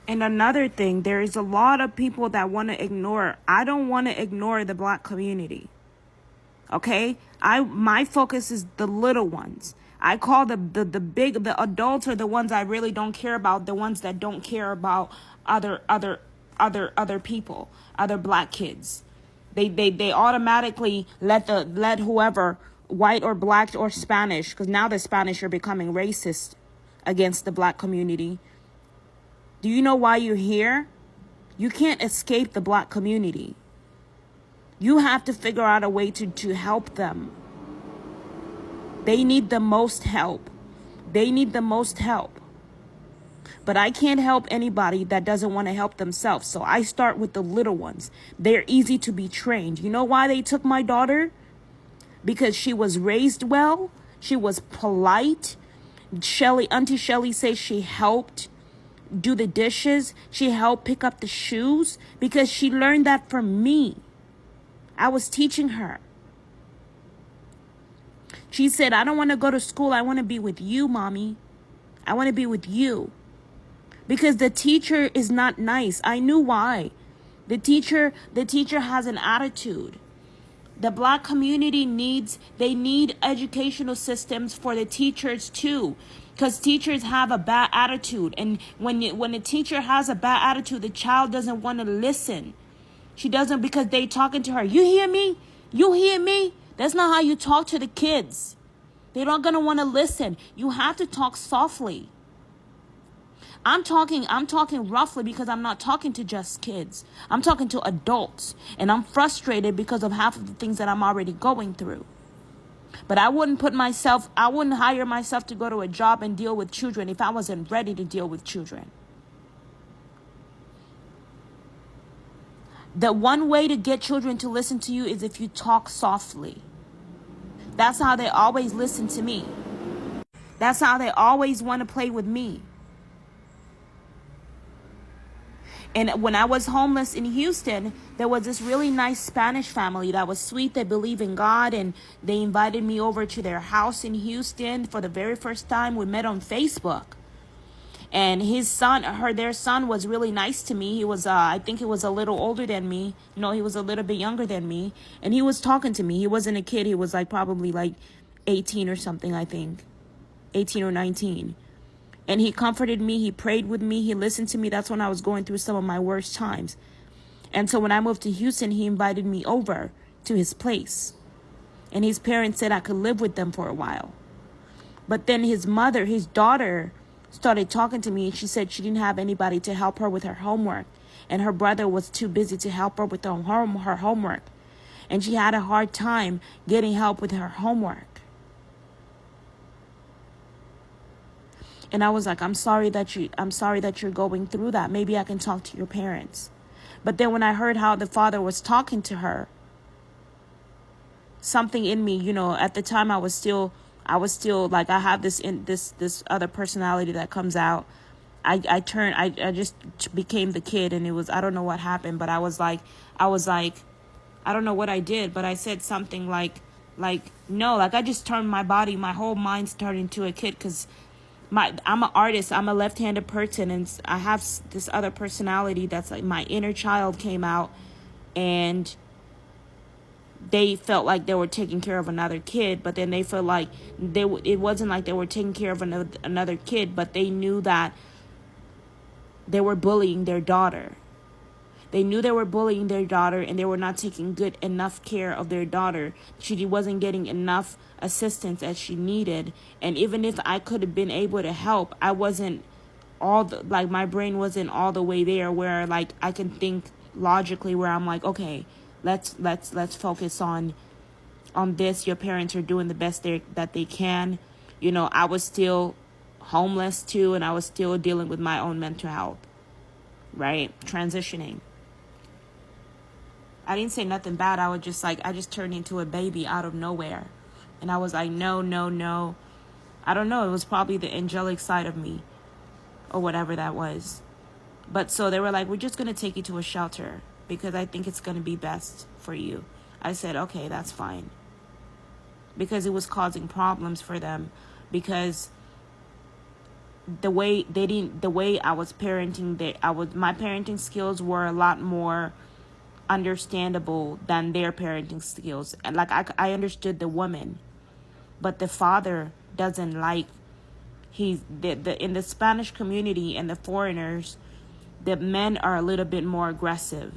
And another thing, there is a lot of people that want to ignore. I don't want to ignore the Black community. Okay? My focus is the little ones. I call the adults are the ones I really don't care about, the ones that don't care about other people, other Black kids. They automatically let whoever, white or Black or Spanish, because now the Spanish are becoming racist against the Black community. Do you know why you're here? You can't escape the Black community. You have to figure out a way to help them. They need the most help. They need the most help. But I can't help anybody that doesn't want to help themselves. So I start with the little ones. They're easy to be trained. You know why they took my daughter? Because she was raised well. She was polite. Auntie Shelly says she helped do the dishes. She helped pick up the shoes because she learned that from me. I was teaching her. She said, I don't want to go to school. I want to be with you, mommy. I want to be with you. Because the teacher is not nice. I knew why. The teacher has an attitude. The Black community need educational systems for the teachers too. Because teachers have a bad attitude. And when a teacher has a bad attitude, the child doesn't want to listen. She doesn't, because they talking to her. You hear me? You hear me? That's not how you talk to the kids. They're not going to want to listen. You have to talk softly. I'm talking roughly because I'm not talking to just kids. I'm talking to adults. And I'm frustrated because of half of the things that I'm already going through. But I wouldn't hire myself to go to a job and deal with children if I wasn't ready to deal with children. The one way to get children to listen to you is if you talk softly. That's how they always listen to me. That's how they always want to play with me. And when I was homeless in Houston, there was this really nice Spanish family that was sweet. They believe in God, and they invited me over to their house in Houston for the very first time. We met on Facebook. And their son was really nice to me. He was, I think he was a little older than me. No, he was a little bit younger than me. And he was talking to me. He wasn't a kid. He was probably 18 or something, I think. 18 or 19. And he comforted me. He prayed with me. He listened to me. That's when I was going through some of my worst times. And so when I moved to Houston, he invited me over to his place. And his parents said I could live with them for a while. But then his daughter, started talking to me, and she said she didn't have anybody to help her with her homework, and her brother was too busy to help her with her homework, and she had a hard time getting help with her homework. And I was like, I'm sorry that you're going through that. Maybe I can talk to your parents. But then when I heard how the father was talking to her, something in me, at the time I was still like, I have this other personality that comes out. I just became the kid, and I don't know what happened, but I was like, I don't know what I did, but I said something like no, I just turned my whole mind's turned into a kid, because I'm an artist, I'm a left-handed person, and I have this other personality that's like my inner child came out, and they felt like they were taking care of another kid, but then they felt like it wasn't like they were taking care of another kid, but they knew that they were bullying their daughter. They knew they were bullying their daughter, and they were not taking good enough care of their daughter. She wasn't getting enough assistance as she needed. And even if I could have been able to help, I wasn't my brain wasn't all the way there where I can think logically, where I'm like, okay, let's focus on this. Your parents are doing the best that they can. I was still homeless too, and I was still dealing with my own mental health, right? Transitioning. I didn't say nothing bad. I was just I just turned into a baby out of nowhere. And I was like, no. I don't know. It was probably the angelic side of me or whatever that was. But so they were like, we're just going to take you to a shelter because I think it's going to be best for you. I said, okay, that's fine. Because it was causing problems for them. Because the way I was parenting, my parenting skills were a lot more understandable than their parenting skills. And like I understood the woman, but the father doesn't like, the in the Spanish community and the foreigners, the men are a little bit more aggressive,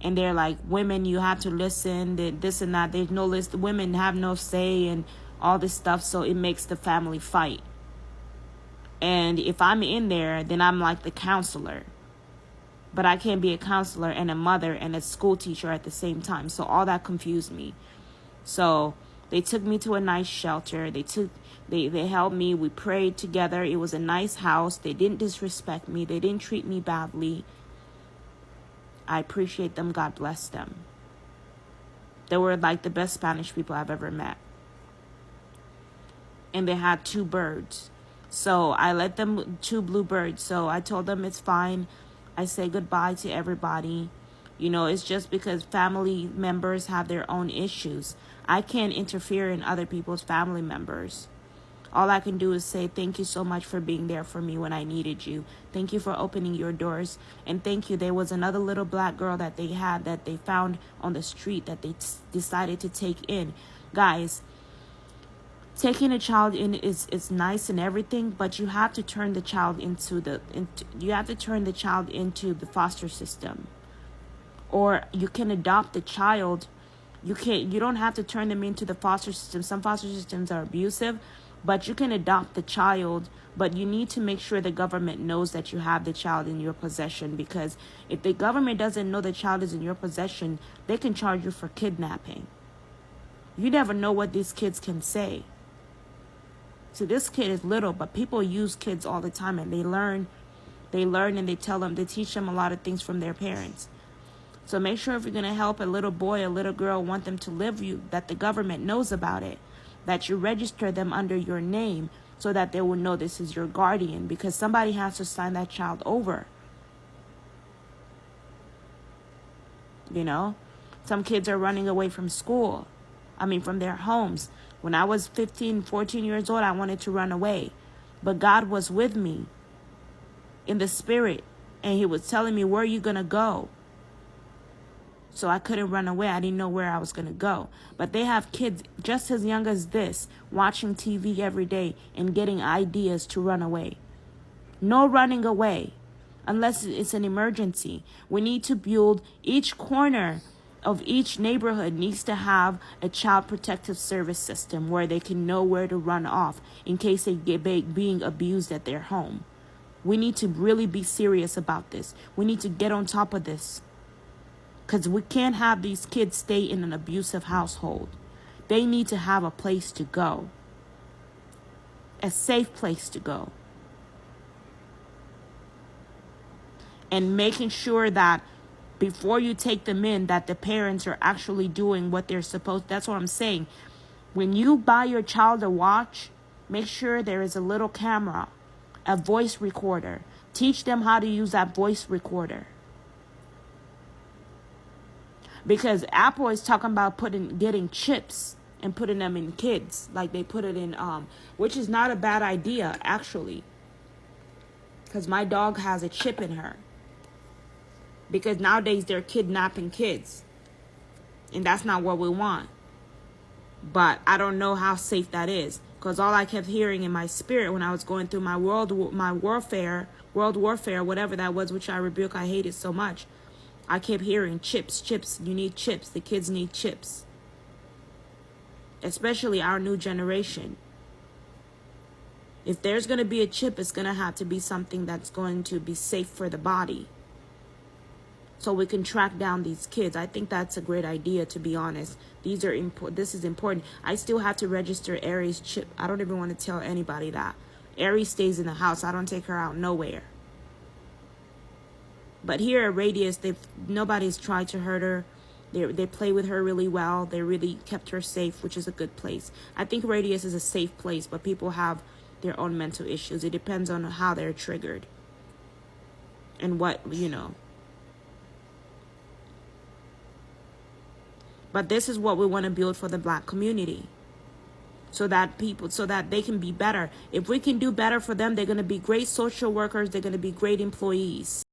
and they're like, women, you have to listen, this and that, there's no list, women have no say, and all this stuff. So it makes the family fight. And if I'm in there, then I'm like the counselor, but I can't be a counselor and a mother and a school teacher at the same time. So all that confused me. So they took me to a nice shelter. They helped me. We prayed together. It was a nice house. They didn't disrespect me. They didn't treat me badly. I appreciate them. God bless them. They were like the best Spanish people I've ever met. And they had 2 birds. So I let them, 2 blue birds. So I told them it's fine. I say goodbye to everybody. You know, it's just because family members have their own issues. I can't interfere in other people's family members. All I can do is say thank you so much for being there for me when I needed you. Thank you for opening your doors. And thank you. There was another little black girl that they found on the street that they decided to take in. Guys, taking a child in is nice and everything, but you have to turn the child into the foster system. Or you can adopt the child. You don't have to turn them into the foster system. Some foster systems are abusive, but you can adopt the child, but you need to make sure the government knows that you have the child in your possession, because if the government doesn't know the child is in your possession, they can charge you for kidnapping. You never know what these kids can say. So this kid is little, but people use kids all the time, and they learn and they teach them a lot of things from their parents. So make sure if you're going to help a little boy, a little girl, want them to live you, that the government knows about it, that you register them under your name so that they will know this is your guardian, because somebody has to sign that child over. You know, some kids are running away from school. From their homes. When I was 15, 14 years old, I wanted to run away. But God was with me in the spirit, and he was telling me, where are you going to go? So I couldn't run away. I didn't know where I was going to go. But they have kids just as young as this, watching TV every day and getting ideas to run away. No running away unless it's an emergency. We need to build each corner of each neighborhood needs to have a child protective service system where they can know where to run off in case they get being abused at their home. We need to really be serious about this. We need to get on top of this, because we can't have these kids stay in an abusive household. They need to have a place to go, a safe place to go. And making sure that before you take them in, that the parents are actually doing what they're supposed. That's what I'm saying. When you buy your child a watch, make sure there is a little camera, a voice recorder. Teach them how to use that voice recorder. Because Apple is talking about getting chips and putting them in kids, like they put it in, which is not a bad idea, actually. Because my dog has a chip in her. Because nowadays they're kidnapping kids. And that's not what we want. But I don't know how safe that is. Because all I kept hearing in my spirit when I was going through my world warfare, whatever that was, which I rebuke, I hate it so much. I kept hearing chips. You need chips. The kids need chips. Especially our new generation. If there's going to be a chip, it's going to have to be something that's going to be safe for the body, so we can track down these kids. I think that's a great idea, to be honest. This is important. I still have to register Aries' chip. I don't even want to tell anybody that. Aries stays in the house. I don't take her out nowhere. But here at Radius, nobody's tried to hurt her. They play with her really well. They really kept her safe, which is a good place. I think Radius is a safe place, but people have their own mental issues. It depends on how they're triggered and what, But this is what we want to build for the Black community. so that people, so that they can be better. If we can do better for them, they're going to be great social workers, they're going to be great employees.